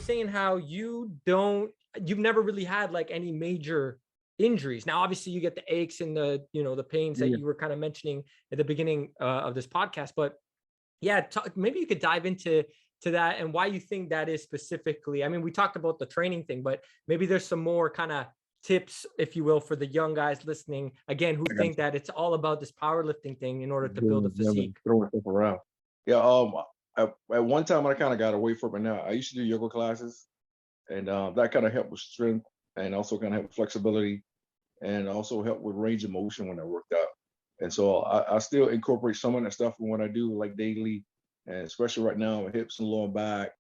saying how you've never really had like any major injuries. Now, obviously you get the aches and the pains that Yeah. you were kind of mentioning at the beginning of this podcast, but yeah, maybe you could dive into that and why you think that is specifically. I mean, we talked about the training thing, but maybe there's some more kind of tips, if you will, for the young guys listening again who I got think that it's all about this powerlifting thing in order to build a physique. throwing stuff around. Yeah. At one time I kind of got away from it. Now I used to do yoga classes, and that kind of helped with strength and also kind of helped with flexibility and also helped with range of motion when I worked out. And so I still incorporate some of that stuff in what I do like daily, and especially right now with hips and lower back,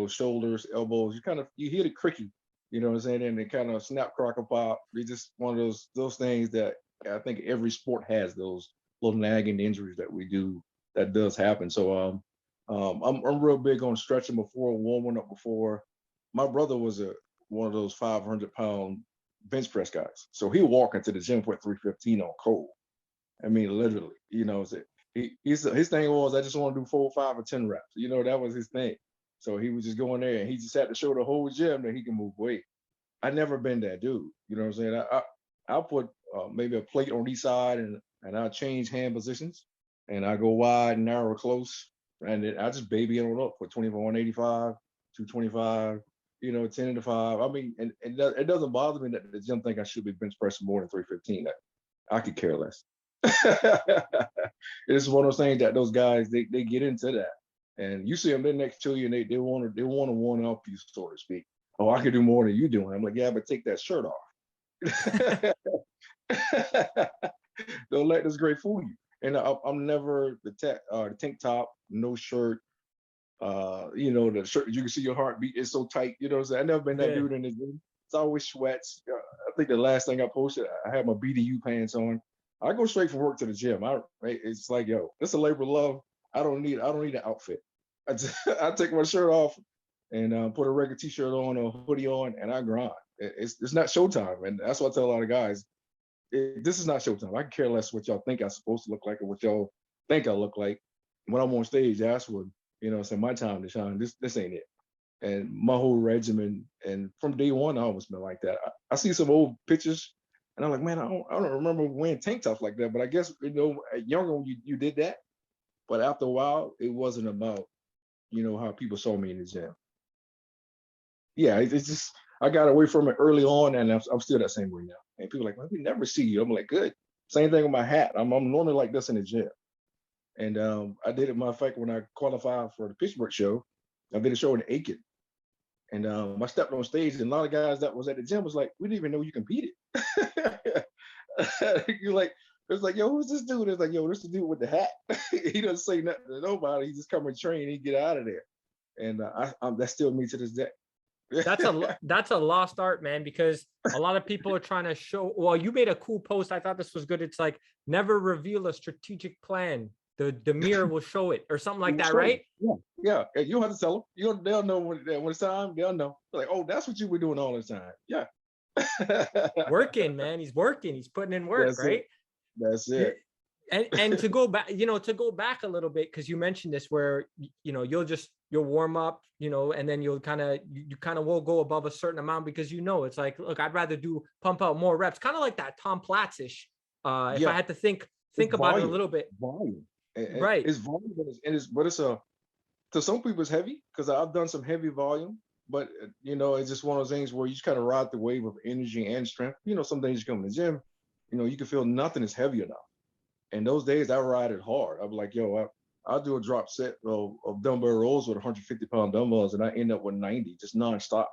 shoulders, elbows. You hear the cricky, you know what I'm saying, and it kind of snap, crackle, pop. It's just one of those things that I think every sport has, those little nagging injuries that we do that does happen. So I'm real big on stretching before, warming up before. My brother was one of those 500-pound bench press guys, so he walk into the gym for 315 on cold. I mean, literally, so his thing was, I just want to do 4, 5, or 10 reps. That was his thing. So he was just going there, and he just had to show the whole gym that he can move weight. I never been that dude. You know what I'm saying? I'll put maybe a plate on each side, and I'll change hand positions, and I go wide, narrow, close, and then I just baby it on up for 24, 185, 225, 10 to 5. I mean, and it doesn't bother me that the gym think I should be bench pressing more than 315. I could care less. It's one of those things that those guys they get into that, and you see them they're next to you, and they want to one up you, so to speak. Oh, I can do more than you doing. I'm like, yeah, but take that shirt off. Don't let this great fool you. And I'm never the tank top, no shirt. The shirt you can see your heartbeat is so tight. You know what I'm saying? I never been that Yeah. dude in the gym. It's always sweats. I think the last thing I posted, I had my BDU pants on. I go straight from work to the gym. It's like, yo, this is a labor of love. I don't need an outfit. I take my shirt off and put a regular t-shirt on or hoodie on, and I grind. It's not showtime, and that's what I tell a lot of guys. This is not showtime. I can care less what y'all think I'm supposed to look like or what y'all think I look like. When I'm on stage, that's when it's my time to shine. This ain't it. And my whole regimen, and from day one, I always been like that. I see some old pictures, and I'm like, man, I don't remember wearing tank tops like that. But I guess younger when you did that. But after a while, it wasn't about how people saw me in the gym. Yeah, it's just I got away from it early on, and I'm still that same way now. And people are like, well, we never see you. I'm like, good. Same thing with my hat. I'm normally like this in the gym. And I did it, matter of fact, when I qualified for the Pittsburgh show, I did a show in Aiken. And I stepped on stage, and a lot of guys that was at the gym was like, we didn't even know you competed. You're like, it's like, yo, who's this dude? It's like, yo, this the dude with the hat. He doesn't say nothing to nobody. He just come and train, and he get out of there. And that's still me to this day. That's a lost art, man, because a lot of people are trying to show. Well, you made a cool post. I thought this was good. It's like, never reveal a strategic plan. The mirror will show it, or something like that, right? Yeah. And you don't have to tell them. They'll know when it's time. They'll know. They're like, oh, that's what you were doing all the time. Yeah. Working, man. He's working. He's putting in work, right? That's it. And to go back, a little bit, because you mentioned this, where you'll warm up, and then you'll kind of will go above a certain amount, because it's like, look, I'd rather pump out more reps, kind of like that Tom Platzish. If I had to think about it a little bit, volume. Right? It's volume, but it's to some people it's heavy, because I've done some heavy volume, but it's just one of those things where you just kind of ride the wave of energy and strength. Some days you come to the gym, you can feel nothing is heavy enough. And those days I ride it hard. I'm like, yo, I'll do a drop set of dumbbell rows with 150-pound dumbbells, and I end up with 90, just nonstop.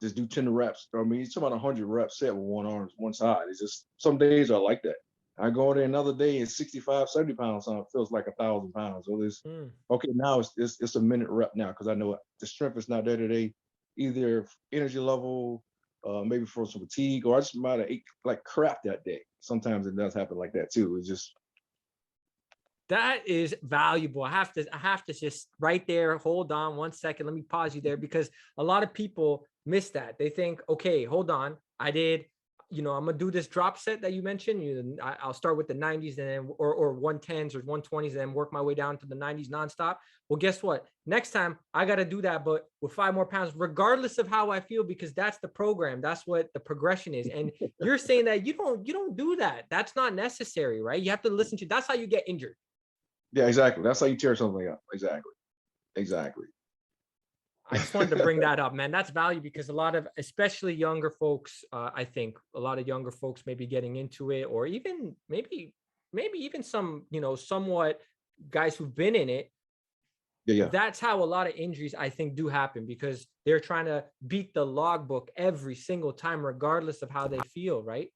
Just do 10 reps. I mean, it's about 100 reps set with one arm, one side. It's just some days are like that. I go there another day, it's 65, 70 pounds, so it feels like 1,000 pounds. So it's okay. Now it's a minute rep now, because I know the strength is not there today, either energy level, maybe for some fatigue, or I just might have ate like crap that day. Sometimes it does happen like that too. It's just. That is valuable. I have to just right there. Hold on 1 second. Let me pause you there, because a lot of people miss that. They think, okay, hold on. I'm gonna do this drop set that you mentioned. I'll start with the 90s and then or 110s or 120s and then work my way down to the 90s nonstop. Well, guess what? Next time I got to do that, but with 5 more pounds, regardless of how I feel, because that's the program. That's what the progression is. And you're saying that you don't do that. That's not necessary, right? You have to listen to. That's how you get injured. Yeah, exactly. That's how you tear something up. Exactly. Exactly. I just wanted to bring that up, man. That's value because a lot of, especially younger folks, I think a lot of younger folks may be getting into it, or even maybe even some, somewhat guys who've been in it. Yeah, yeah. That's how a lot of injuries, I think, do happen because they're trying to beat the logbook every single time, regardless of how they feel, right?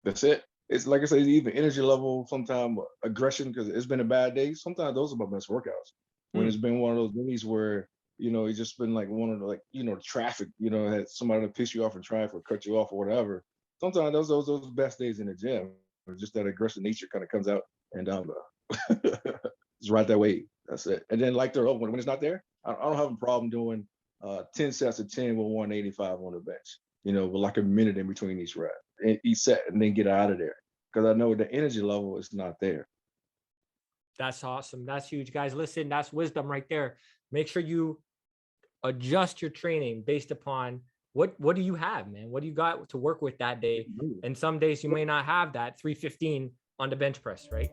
That's it. It's like I say, even energy level, sometimes aggression, because it's been a bad day. Sometimes those are my best workouts. When it's Hmm. been one of those days where, it's just been like one of the, like, traffic, had somebody to piss you off in traffic or cut you off or whatever. Sometimes those best days in the gym, just that aggressive nature kind of comes out, and just ride that wave. That's it. And then like when it's not there, I don't have a problem doing 10 sets of 10 with 185 on the bench, with like a minute in between each rep and each set, and then get out of there. Because I know the energy level is not there. That's awesome. That's huge, guys. Listen, that's wisdom right there. Make sure you adjust your training based upon what do you have, man? What do you got to work with that day? And some days you may not have that 315 on the bench press, right?